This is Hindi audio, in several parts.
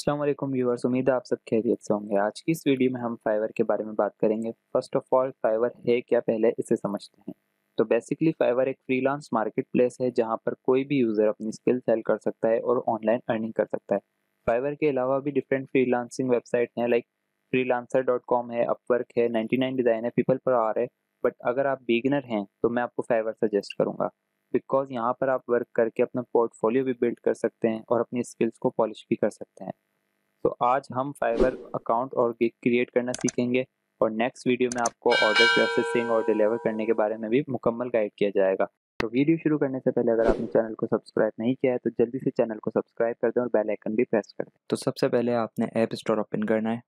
अस्सलाम वालेकुम व्यूअर्स, उम्मीद है आप सब खैरियत से होंगे। आज की इस वीडियो में हम फाइवर के बारे में बात करेंगे। फर्स्ट ऑफ ऑल फाइवर है क्या, पहले इसे समझते हैं। तो बेसिकली फाइवर एक फ्रीलांस मार्केट प्लेस है जहां पर कोई भी यूज़र अपनी स्किल सेल कर सकता है और ऑनलाइन अर्निंग कर सकता है। फाइवर के अलावा भी डिफरेंट फ्रीलांसिंग वेबसाइट हैं, लाइक freelancer.com है, अपवर्क है, 99 डिज़ाइन है, पीपल पर आ रहे। बट अगर आप बिगिनर हैं तो मैं आपको फाइवर सजेस्ट करूंगा, बिकॉज यहाँ पर आप वर्क करके अपना पोर्टफोलियो भी बिल्ड कर सकते हैं और अपनी स्किल्स को पॉलिश भी कर सकते हैं। तो आज हम फाइवर अकाउंट और गिग क्रिएट करना सीखेंगे और नेक्स्ट वीडियो में आपको ऑर्डर प्रोसेसिंग और डिलीवर करने के बारे में भी मुकम्मल गाइड किया जाएगा। तो वीडियो शुरू करने से पहले अगर आपने चैनल को सब्सक्राइब नहीं किया है तो जल्दी से चैनल को सब्सक्राइब कर दें और बेल आइकन भी प्रेस कर दें। तो सबसे पहले आपने ऐप स्टोर ओपन करना है।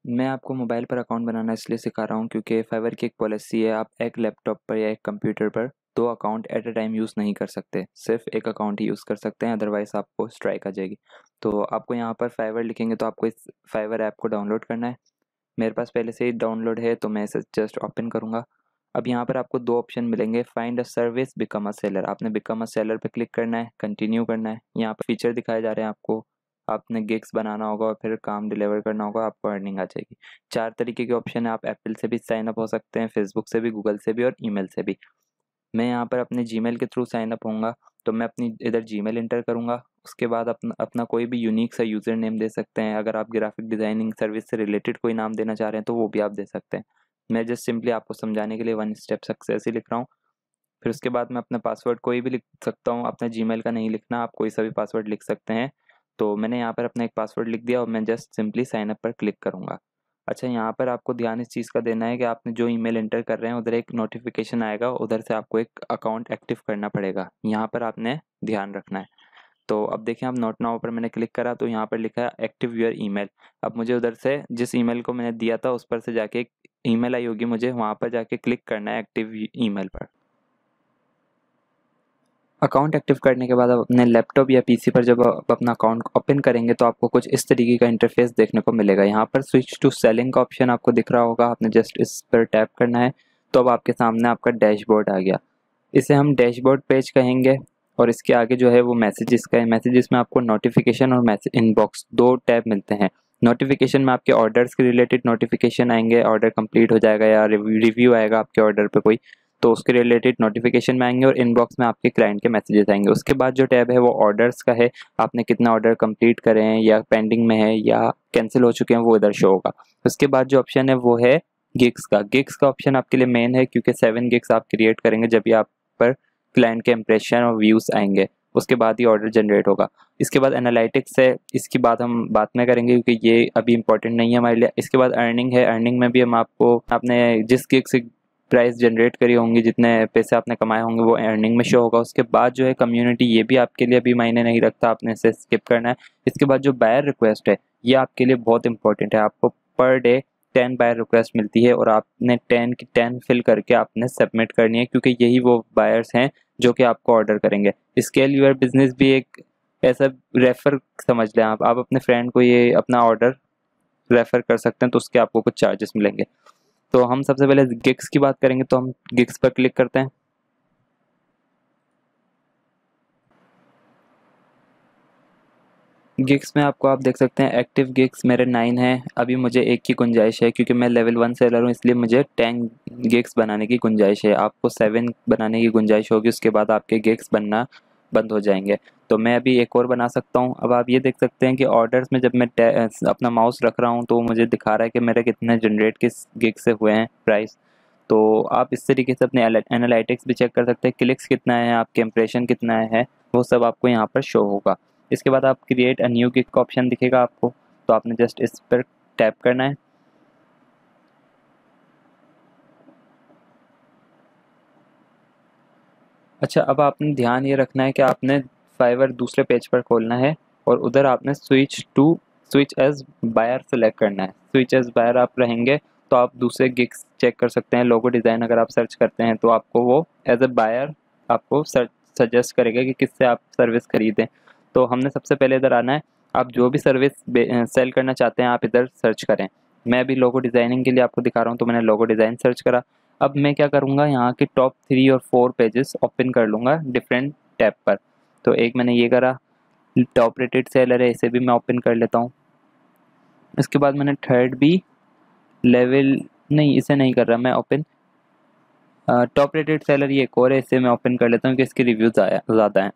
मैं आपको मोबाइल पर अकाउंट बनाना इसलिए सिखा रहा हूँ क्योंकि फाइवर की एक पॉलिसी है, आप एक लैपटॉप पर या एक कंप्यूटर पर दो account at a time use नहीं कर सकते, सिर्फ एक अकाउंट ही यूज़ कर सकते हैं, अदरवाइज़ आपको स्ट्राइक आ जाएगी। तो आपको यहाँ पर फाइवर लिखेंगे तो आपको इस फाइवर ऐप को डाउनलोड करना है। मेरे पास पहले से ही डाउनलोड है तो मैं इसे जस्ट ओपन करूँगा। अब यहाँ पर आपको दो ऑप्शन मिलेंगे, find a service, become a seller. आपने बिकम अ सेलर पर क्लिक करना है, कंटिन्यू करना है। यहाँ पर फीचर दिखाए जा रहे हैं आपको, आपने गिग्स बनाना होगा और फिर काम डिलीवर करना होगा, आपको अर्निंग आ जाएगी। 4 तरीके के ऑप्शन है, आप एप्पल से भी साइन अप हो सकते हैं, फेसबुक से भी, गूगल से भी और ईमेल से भी। मैं यहाँ पर अपने जीमेल के थ्रू साइन अप होऊंगा, तो मैं अपनी इधर जीमेल इंटर करूँगा। उसके बाद अपना अपना कोई भी यूनिक सा यूज़र नेम दे सकते हैं। अगर आप ग्राफिक डिज़ाइनिंग सर्विस से रिलेटेड कोई नाम देना चाह रहे हैं तो वो भी आप दे सकते हैं। मैं जस्ट सिंपली आपको समझाने के लिए वन स्टेप सक्सेस ही लिख रहा हूँ। फिर उसके बाद मैं अपना पासवर्ड कोई भी लिख सकता हूँ, अपना जीमेल का नहीं लिखना, आप कोई सा भी पासवर्ड लिख सकते हैं। तो मैंने यहाँ पर अपना एक पासवर्ड लिख दिया और मैं जस्ट सिंपली साइन अप पर क्लिक करूँगा। अच्छा, यहाँ पर आपको ध्यान इस चीज़ का देना है कि आपने जो ईमेल एंटर कर रहे हैं उधर एक नोटिफिकेशन आएगा, उधर से आपको एक अकाउंट एक्टिव करना पड़ेगा, यहाँ पर आपने ध्यान रखना है। तो अब देखें, अब नोट नाउ पर मैंने क्लिक करा तो यहाँ पर लिखा है एक्टिव योर ईमेल। अब मुझे उधर से जिस ईमेल को मैंने दिया था उस पर से जाके एक ईमेल आई होगी, मुझे वहाँ पर जाके क्लिक करना है एक्टिव ईमेल पर। अकाउंट एक्टिव करने के बाद आप अपने लैपटॉप या पीसी पर जब आप अपना अकाउंट ओपन करेंगे तो आपको कुछ इस तरीके का इंटरफेस देखने को मिलेगा। यहाँ पर स्विच टू सेलिंग का ऑप्शन आपको दिख रहा होगा, आपने जस्ट इस पर टैप करना है तो अब आपके सामने आपका डैशबोर्ड आ गया। इसे हम डैशबोर्ड पेज कहेंगे और इसके आगे जो है वो मैसेजेस का है। मैसेजेस में आपको नोटिफिकेशन और मैसेज इनबॉक्स दो टैब मिलते हैं। नोटिफिकेशन में आपके ऑर्डर्स के रिलेटेड नोटिफिकेशन आएंगे, ऑर्डर कंप्लीट हो जाएगा या रिव्यू आएगा आपके ऑर्डर पे कोई, तो उसके रिलेटेड नोटिफिकेशन में आएंगे और इनबॉक्स में आपके क्लाइंट के मैसेजेस आएंगे। उसके बाद जो टैब है वो ऑर्डर्स का है, आपने कितना ऑर्डर कंप्लीट करे हैं या पेंडिंग में है या कैंसिल हो चुके हैं वो इधर शो होगा। उसके बाद जो ऑप्शन है वो है गिग्स का ऑप्शन आपके लिए मेन है क्योंकि 7 गिग्स आप क्रिएट करेंगे जब भी आप पर क्लाइंट के इंप्रेशन और व्यूज़ आएंगे, उसके बाद ही ऑर्डर जनरेट होगा। इसके बाद एनालिटिक्स है, इसकी बात हम बाद में करेंगे क्योंकि ये अभी इंपॉर्टेंट नहीं है हमारे लिए। इसके बाद अर्निंग है, अर्निंग में भी हम आपको आपने जिस गिग से प्राइस जनरेट करी होंगी, जितने पैसे आपने कमाए होंगे वो अर्निंग में शो होगा। उसके बाद जो है कम्युनिटी, ये भी आपके लिए अभी मायने नहीं रखता, आपने इसे स्किप करना है। इसके बाद जो बायर रिक्वेस्ट है ये आपके लिए बहुत इंपॉर्टेंट है, आपको पर डे 10 बायर रिक्वेस्ट मिलती है और आपने 10 की 10 फिल करके आपने सबमिट करनी है क्योंकि यही वो बायर्स हैं जो कि आपको ऑर्डर करेंगे। स्केल योर बिजनेस भी एक ऐसा रेफर समझ लें, आप अपने फ्रेंड को ये अपना ऑर्डर रेफर कर सकते हैं तो उसके आपको कुछ चार्जेस मिलेंगे। तो हम सबसे पहले गिग्स की बात करेंगे तो हम गिग्स पर क्लिक करते हैं। गिग्स में आपको आप देख सकते हैं एक्टिव गिग्स मेरे 9 हैं, अभी मुझे एक की गुंजाइश है क्योंकि मैं लेवल 1 सेलर हूँ, इसलिए मुझे 10 गिग्स बनाने की गुंजाइश है। आपको 7 बनाने की गुंजाइश होगी, उसके बाद आपके गिग्स बनना बंद हो जाएंगे। तो मैं अभी एक और बना सकता हूँ। अब आप ये देख सकते हैं कि ऑर्डर्स में जब मैं अपना माउस रख रहा हूँ तो मुझे दिखा रहा है कि मेरे कितने जनरेट किस गिग से हुए हैं प्राइस। तो आप इस तरीके से अपने एनालिटिक्स भी चेक कर सकते हैं, क्लिक्स कितना है, आपके इंप्रेशन कितना है, वो सब आपको यहाँ पर शो होगा। इसके बाद आप क्रिएट अ न्यू गिग का ऑप्शन दिखेगा आपको, तो आपने जस्ट इस पर टैप करना है। अच्छा, अब आपने ध्यान ये रखना है कि आपने फाइवर दूसरे पेज पर खोलना है और उधर आपने स्विच एज बायर सेलेक्ट करना है। स्विच एज बायर आप रहेंगे तो आप दूसरे गिग्स चेक कर सकते हैं। लोगो डिज़ाइन अगर आप सर्च करते हैं तो आपको वो एज ए बायर आपको सजेस्ट करेगा कि किससे आप सर्विस खरीदें। तो हमने सबसे पहले इधर आना है, आप जो भी सर्विस सेल करना चाहते हैं आप इधर सर्च करें। मैं अभी लोगो डिज़ाइनिंग के लिए आपको दिखा रहा हूँ तो मैंने लोगो डिज़ाइन सर्च करा। अब मैं क्या करूँगा, यहाँ के टॉप 3 और 4 पेजेस ओपन कर लूँगा डिफरेंट टैब पर। तो एक मैंने ये करा, टॉप रेटेड सेलर है, इसे भी मैं ओपन कर लेता हूँ। इसके बाद मैंने थर्ड भी लेवल, नहीं इसे नहीं कर रहा मैं ओपन। टॉप रेटेड सेलर ये एक और है, इसे मैं ओपन कर लेता हूँ कि इसके रिव्यूज़ ज़्यादा हैं।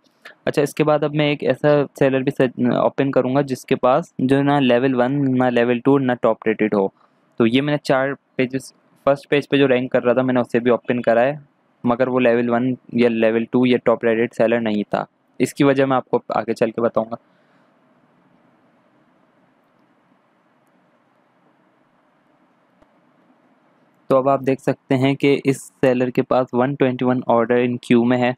अच्छा, इसके बाद अब मैं एक ऐसा सेलर भी ओपन करूँगा जिसके पास जो ना लेवल 1 ना लेवल 2 ना टॉप रेटेड हो। तो ये मैंने 4 पेजेस, फर्स्ट पेज पे जो रैंक कर रहा था मैंने उसे भी ओपन करा है, मगर वो लेवल 1 या लेवल 2 या टॉप रेटेड सेलर नहीं था। इसकी वजह मैं आपको आगे चल के बताऊँगा। तो अब आप देख सकते हैं कि इस सेलर के पास 121 ऑर्डर इन क्यू में है,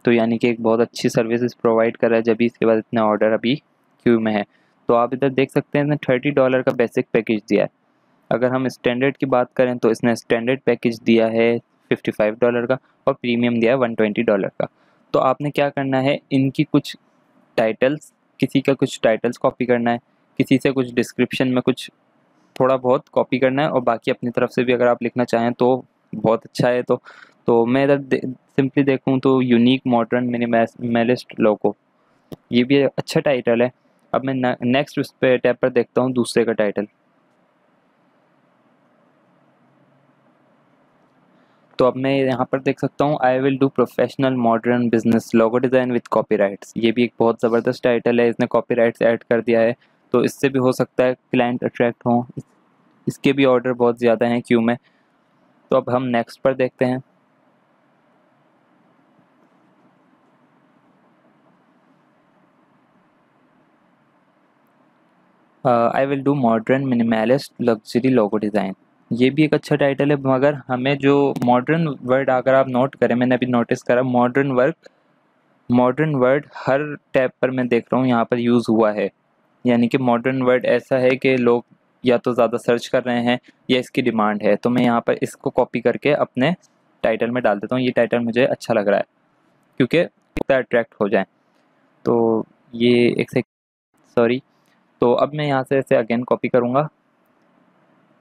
तो यानी कि एक बहुत अच्छी सर्विसेज प्रोवाइड कर रहा है, जब भी इसके बाद इतने ऑर्डर अभी क्यू में है। तो आप इधर देख सकते हैं इसने $30 का बेसिक पैकेज दिया है। अगर हम स्टैंडर्ड की बात करें तो इसने स्टैंडर्ड पैकेज दिया है $55 का और प्रीमियम दिया है $120 का। तो आपने क्या करना है, इनकी कुछ टाइटल्स, किसी का कुछ टाइटल्स कॉपी करना है, किसी से कुछ डिस्क्रिप्शन में कुछ थोड़ा बहुत कॉपी करना है, और बाकी अपनी तरफ से भी अगर आप लिखना चाहें तो बहुत अच्छा है। तो मैं इधर सिंपली देखूं तो यूनिक मॉडर्न मिनिमलिस्ट लोगो, ये भी अच्छा टाइटल है। अब मैं नेक्स्ट उस पे टैब पर देखता हूँ दूसरे का टाइटल। तो अब मैं यहाँ पर देख सकता हूँ, I will do professional modern business logo design with copyrights. ये भी एक बहुत ज़बरदस्त टाइटल है, इसने कॉपीराइट्स ऐड कर दिया है, तो इससे भी हो सकता है क्लाइंट अट्रैक्ट हों। इसके भी ऑर्डर बहुत ज़्यादा हैं क्यू में। तो अब हम नेक्स्ट पर देखते हैं। I will do modern minimalist luxury logo design. ये भी एक अच्छा टाइटल है, मगर हमें जो मॉडर्न वर्ड, अगर आप नोट करें, मैंने अभी नोटिस करा मॉडर्न वर्ड हर टैब पर मैं देख रहा हूँ यहाँ पर यूज़ हुआ है। यानी कि मॉडर्न वर्ड ऐसा है कि लोग या तो ज़्यादा सर्च कर रहे हैं या इसकी डिमांड है, तो मैं यहाँ पर इसको कॉपी करके अपने टाइटल में डाल देता हूँ। ये टाइटल मुझे अच्छा लग रहा है क्योंकि इतना अट्रैक्ट हो जाए। तो ये एक से, सॉरी, तो अब मैं यहाँ से ऐसे अगेन कॉपी करूँगा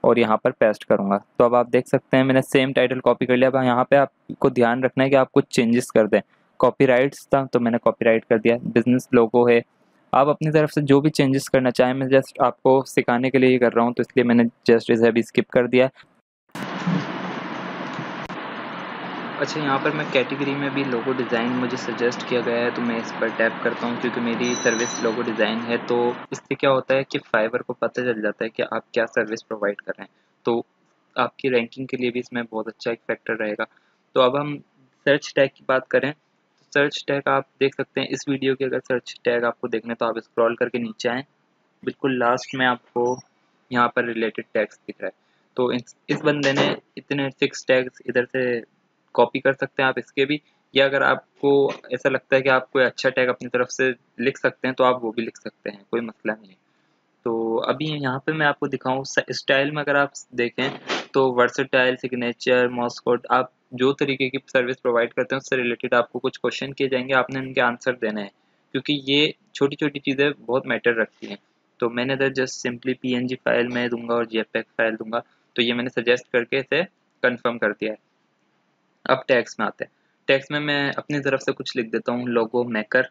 और यहाँ पर पेस्ट करूँगा। तो अब आप देख सकते हैं मैंने सेम टाइटल कॉपी कर लिया। अब यहाँ पे आपको ध्यान रखना है कि आप कुछ चेंजेस कर दें। कॉपीराइट्स था तो मैंने कॉपीराइट कर दिया, बिजनेस लोगो है, आप अपनी तरफ से जो भी चेंजेस करना चाहें, मैं जस्ट आपको सिखाने के लिए ये कर रहा हूँ, तो इसलिए मैंने जस्ट इसे अभी स्किप कर दिया। अच्छा, यहाँ पर मैं कैटेगरी में भी लोगो डिज़ाइन मुझे सजेस्ट किया गया है, तो मैं इस पर टैप करता हूँ क्योंकि मेरी सर्विस लोगो डिज़ाइन है। तो इससे क्या होता है कि फाइवर को पता चल जाता है कि आप क्या सर्विस प्रोवाइड कर रहे हैं, तो आपकी रैंकिंग के लिए भी इसमें बहुत अच्छा एक फैक्टर रहेगा। तो अब हम सर्च टैग की बात करें, तो सर्च टैग आप देख सकते हैं इस वीडियो के, अगर सर्च टैग आपको देखने तो आप स्क्रॉल करके नीचे आएँ, बिल्कुल लास्ट में आपको यहाँ पर रिलेटेड टैग्स दिख रहा है। तो इस बंदे ने इतने 6 टैग्स इधर से कॉपी कर सकते हैं आप इसके भी, या अगर आपको ऐसा लगता है कि आप कोई अच्छा टैग अपनी तरफ से लिख सकते हैं तो आप वो भी लिख सकते हैं, कोई मसला नहीं है। तो अभी यहाँ पे मैं आपको दिखाऊँ स्टाइल में, अगर आप देखें तो वर्सेटाइल, सिग्नेचर, मॉस्कोट, आप जो तरीके की सर्विस प्रोवाइड करते हैं उससे रिलेटेड आपको कुछ क्वेश्चन किए जाएंगे, आपने उनके आंसर देने हैं, क्योंकि ये छोटी छोटी चीज़ें बहुत मैटर रखती हैं। तो मैंने इधर जस्ट सिंपली PNG फाइल में दूंगा और JPEG फाइल दूंगा, तो ये मैंने सजेस्ट करके इसे कन्फर्म कर दिया है। अब टैग्स में आते हैं। टैग्स में मैं अपनी तरफ से कुछ लिख देता हूँ, लोगो मेकर।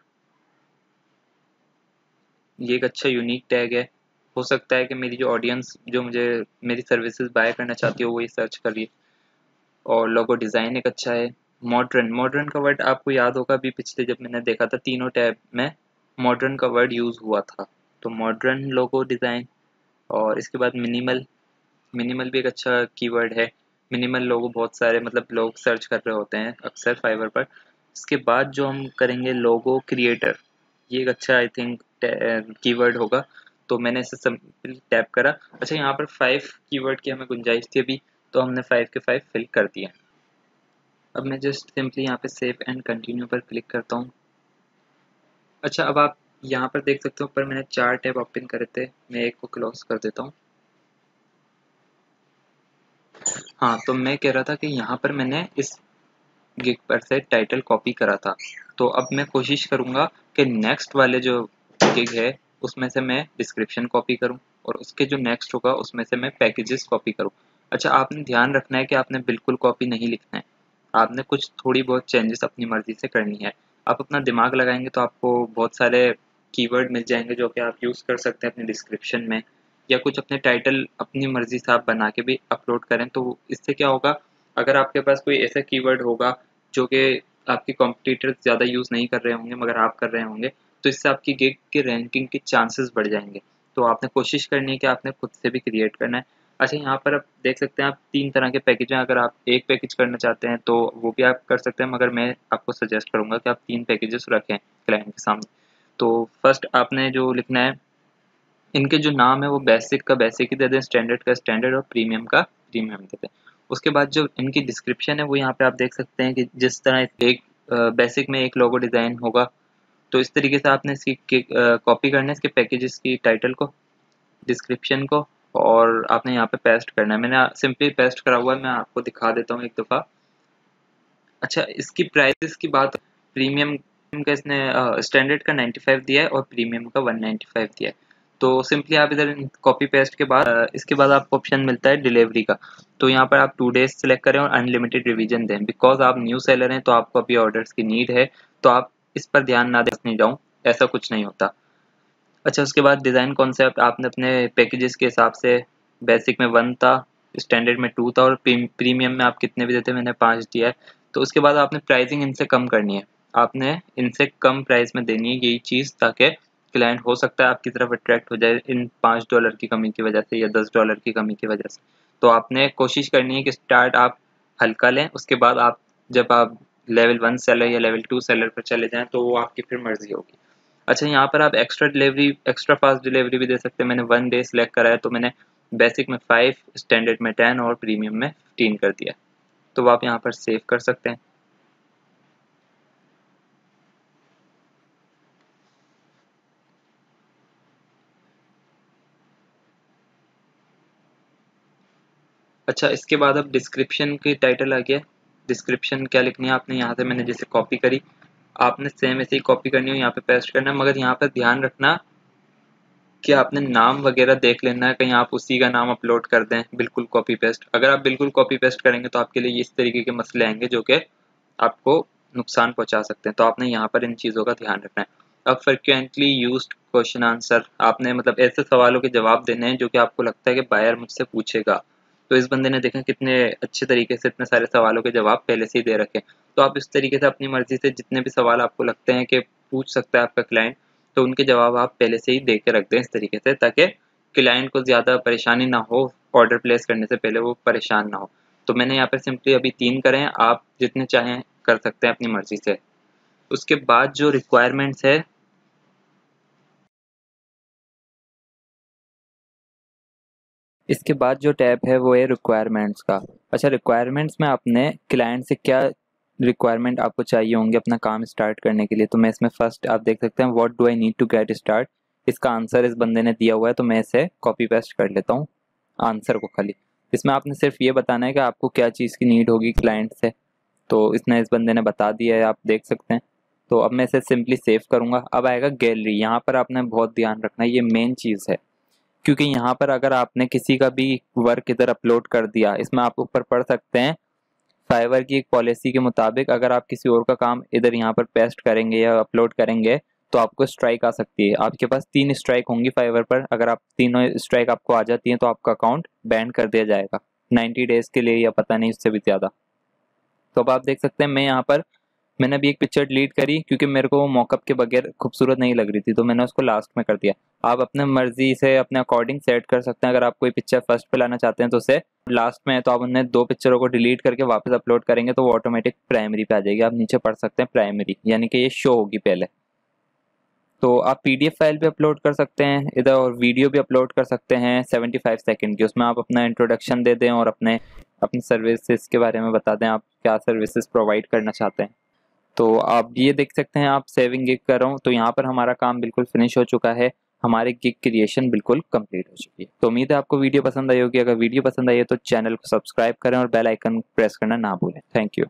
ये एक अच्छा यूनिक टैग है, हो सकता है कि मेरी जो ऑडियंस जो मुझे मेरी सर्विसेज बाय करना चाहती हो वो ये सर्च करिए। और लोगो डिज़ाइन एक अच्छा है। मॉडर्न, मॉडर्न का वर्ड आपको याद होगा, अभी पिछले जब मैंने देखा था तीनों टैब में मॉडर्न का वर्ड यूज़ हुआ था। तो मॉडर्न लोगो डिज़ाइन, और इसके बाद मिनिमल, मिनिमल भी एक अच्छा कीवर्ड है। मिनिमल लोगो बहुत सारे मतलब लोग सर्च कर रहे होते हैं अक्सर फाइवर पर। इसके बाद जो हम करेंगे लोगो क्रिएटर, ये एक अच्छा आई थिंक कीवर्ड होगा, तो मैंने इसे सिंपली टैप करा। अच्छा, यहाँ पर 5 कीवर्ड की हमें गुंजाइश थी अभी, तो हमने 5 के 5 फिल कर दिए। अब मैं जस्ट सिंपली यहाँ पे सेव एंड कंटिन्यू पर क्लिक करता हूँ। अच्छा, अब आप यहाँ पर देख सकते हो ऊपर मैंने 4 टैब ओपन करे थे, मैं एक को क्लोज कर देता हूँ। हाँ, तो मैं कह रहा था कि यहाँ पर मैंने इस गिग पर से टाइटल कॉपी करा था, तो अब मैं कोशिश करूँगा कि नेक्स्ट वाले जो गिग है उसमें से मैं डिस्क्रिप्शन कॉपी करूँ, और उसके जो नेक्स्ट होगा उसमें से मैं पैकेजेस कॉपी करूँ। अच्छा, आपने ध्यान रखना है कि आपने बिल्कुल कॉपी नहीं लिखना है, आपने कुछ थोड़ी बहुत चेंजेस अपनी मर्ज़ी से करनी है। आप अपना दिमाग लगाएंगे तो आपको बहुत सारे कीवर्ड मिल जाएंगे जो कि आप यूज़ कर सकते हैं अपने डिस्क्रिप्शन में, या कुछ अपने टाइटल अपनी मर्ज़ी से आप बना के भी अपलोड करें। तो इससे क्या होगा, अगर आपके पास कोई ऐसा कीवर्ड होगा जो कि आपके कॉम्पिटिटर्स ज़्यादा यूज़ नहीं कर रहे होंगे मगर आप कर रहे होंगे, तो इससे आपकी गिग की रैंकिंग के चांसेस बढ़ जाएंगे। तो आपने कोशिश करनी है कि आपने खुद से भी क्रिएट करना है। अच्छा, यहाँ पर आप देख सकते हैं, आप 3 तरह के पैकेज हैं। अगर आप एक पैकेज करना चाहते हैं तो वो भी आप कर सकते हैं, मगर मैं आपको सजेस्ट करूँगा कि आप 3 पैकेजेस रखें क्लाइंट के सामने। तो फर्स्ट आपने जो लिखना है, इनके जो नाम है वो बेसिक का बेसिक ही दे दें, स्टैंडर्ड का स्टैंडर्ड और प्रीमियम का प्रीमियम दे दें। उसके बाद जो इनकी डिस्क्रिप्शन है वो यहाँ पे आप देख सकते हैं कि जिस तरह एक बेसिक में एक लोगो डिज़ाइन होगा, तो इस तरीके से आपने इसकी कॉपी करना है इसके पैकेजेस की टाइटल को, डिस्क्रिप्शन को, और आपने यहाँ पे पेस्ट करना है। मैंने सिंपली पेस्ट करा हुआ है, मैं आपको दिखा देता हूँ एक दफ़ा। अच्छा, इसकी प्राइसेस की बात, प्रीमियम का इसने स्टैंडर्ड का 95 दिया है और प्रीमियम का 195 दिया है। तो सिंपली आप इधर कॉपी पेस्ट के बाद इसके बाद आपको ऑप्शन मिलता है डिलीवरी का। तो यहाँ पर आप 2 डेज सेलेक्ट करें और अनलिमिटेड रिवीजन दें। बिकॉज आप न्यू सेलर हैं तो आपको अभी ऑर्डर्स की नीड है, तो आप इस पर ध्यान ना दें, नहीं जाऊँ, ऐसा कुछ नहीं होता। अच्छा, उसके बाद डिज़ाइन कॉन्सेप्ट आपने अपने पैकेजेस के हिसाब से, बेसिक में 1 था, स्टैंडर्ड में 2 था और प्रीमियम में आप कितने भी देते हैं, मैंने 5 दिया है। तो उसके बाद आपने प्राइसिंग इनसे कम करनी है, आपने इनसे कम प्राइस में देनी है यही चीज़, ताकि क्लाइंट हो सकता है आपकी तरफ अट्रैक्ट हो जाए इन $5 की कमी की वजह से या $10 की कमी की वजह से। तो आपने कोशिश करनी है कि स्टार्ट आप हल्का लें, उसके बाद आप जब आप लेवल 1 सेलर या लेवल 2 सेलर पर चले जाएँ तो वो आपकी फिर मर्ज़ी होगी। अच्छा, यहाँ पर आप extra delivery, extra fast delivery भी दे सकते हैं। मैंने 1 डे सेलेक्ट करा है, तो मैंने बेसिक में 5, स्टैंडर्ड में 10 और प्रीमियम में 15 कर दिया। तो आप यहाँ पर सेव कर सकते हैं। अच्छा, इसके बाद अब डिस्क्रिप्शन की टाइटल आ गया। डिस्क्रिप्शन क्या लिखनी है आपने, यहाँ से मैंने जैसे कॉपी करी, आपने सेम ऐसे ही कॉपी करनी हो, यहाँ पे पेस्ट करना है। मगर यहाँ पर ध्यान रखना कि आपने नाम वगैरह देख लेना है, कहीं आप उसी का नाम अपलोड कर दें बिल्कुल कॉपी पेस्ट। अगर आप बिल्कुल कॉपी पेस्ट करेंगे तो आपके लिए इस तरीके के मसले आएंगे जो कि आपको नुकसान पहुंचा सकते हैं। तो आपने यहाँ पर इन चीज़ों का ध्यान रखना है। अब फ्रिक्वेंटली यूज्ड क्वेश्चन आंसर, आपने मतलब ऐसे सवालों के जवाब देने हैं जो कि आपको लगता है कि बायर मुझसे पूछेगा। तो इस बंदे ने देखें कितने अच्छे तरीके से इतने सारे सवालों के जवाब पहले से ही दे रखे। तो आप इस तरीके से अपनी मर्जी से जितने भी सवाल आपको लगते हैं कि पूछ सकता है आपका क्लाइंट, तो उनके जवाब आप पहले से ही दे के रख दें इस तरीके से, ताकि क्लाइंट को ज़्यादा परेशानी ना हो, ऑर्डर प्लेस करने से पहले वो परेशान ना हो। तो मैंने यहाँ पर सिंपली अभी 3 करे हैं, आप जितने चाहें कर सकते हैं अपनी मर्जी से। उसके बाद जो रिक्वायरमेंट्स है, इसके बाद जो टैब है वो है रिक्वायरमेंट्स का। अच्छा, रिक्वायरमेंट्स में आपने क्लाइंट से क्या रिक्वायरमेंट आपको चाहिए होंगे अपना काम स्टार्ट करने के लिए। तो मैं इसमें फर्स्ट आप देख सकते हैं, what do I need to get start. इसका आंसर इस बंदे ने दिया हुआ है, तो मैं इसे कॉपी पेस्ट कर लेता हूँ आंसर को खाली। इसमें आपने सिर्फ ये बताना है कि आपको क्या चीज़ की नीड होगी क्लाइंट से। तो इसने, इस बंदे ने बता दिया है, आप देख सकते हैं। तो अब मैं इसे सिंपली सेव करूँगा। अब आएगा गैलरी, यहाँ पर आपने बहुत ध्यान रखना है, ये मेन चीज़ है। क्योंकि यहाँ पर अगर आपने किसी का भी वर्क इधर अपलोड कर दिया, इसमें आप ऊपर पढ़ सकते हैं, फाइवर की एक पॉलिसी के मुताबिक अगर आप किसी और का काम इधर यहाँ पर पेस्ट करेंगे या अपलोड करेंगे तो आपको स्ट्राइक आ सकती है। आपके पास 3 स्ट्राइक होंगी फाइवर पर, अगर आप तीनों स्ट्राइक आपको आ जाती हैं तो आपका अकाउंट बैन कर दिया जाएगा 90 डेज के लिए, या पता नहीं उससे भी ज़्यादा। तो अब आप देख सकते हैं, मैं यहाँ पर मैंने अभी एक पिक्चर डिलीट करी क्योंकि मेरे को वो मॉकअप के बगैर खूबसूरत नहीं लग रही थी, तो मैंने उसको लास्ट में कर दिया। आप अपने मर्जी से अपने अकॉर्डिंग सेट कर सकते हैं। अगर आप कोई पिक्चर फर्स्ट पे लाना चाहते हैं तो उसे लास्ट में है, तो आप उन्हें 2 पिक्चरों को डिलीट करके वापस अपलोड करेंगे तो वो ऑटोमेटिक प्राइमरी पे आ जाएगी। आप नीचे पढ़ सकते हैं प्राइमरी, यानी कि ये शो होगी पहले। तो आप पीडीएफ फाइल भी अपलोड कर सकते हैं इधर, और वीडियो भी अपलोड कर सकते हैं 75 सेकंड की। उसमें आप अपना इंट्रोडक्शन दे दें और अपनी सर्विसेज के बारे में बता दें, आप क्या सर्विसेज प्रोवाइड करना चाहते हैं। तो आप ये देख सकते हैं, आप सेविंग गिग कर रहा हूँ, तो यहाँ पर हमारा काम बिल्कुल फिनिश हो चुका है, हमारी गिग क्रिएशन बिल्कुल कंप्लीट हो चुकी है। तो उम्मीद है आपको वीडियो पसंद आई होगी। अगर वीडियो पसंद आई है तो चैनल को सब्सक्राइब करें और बेल आइकन प्रेस करना ना भूलें। Thank you.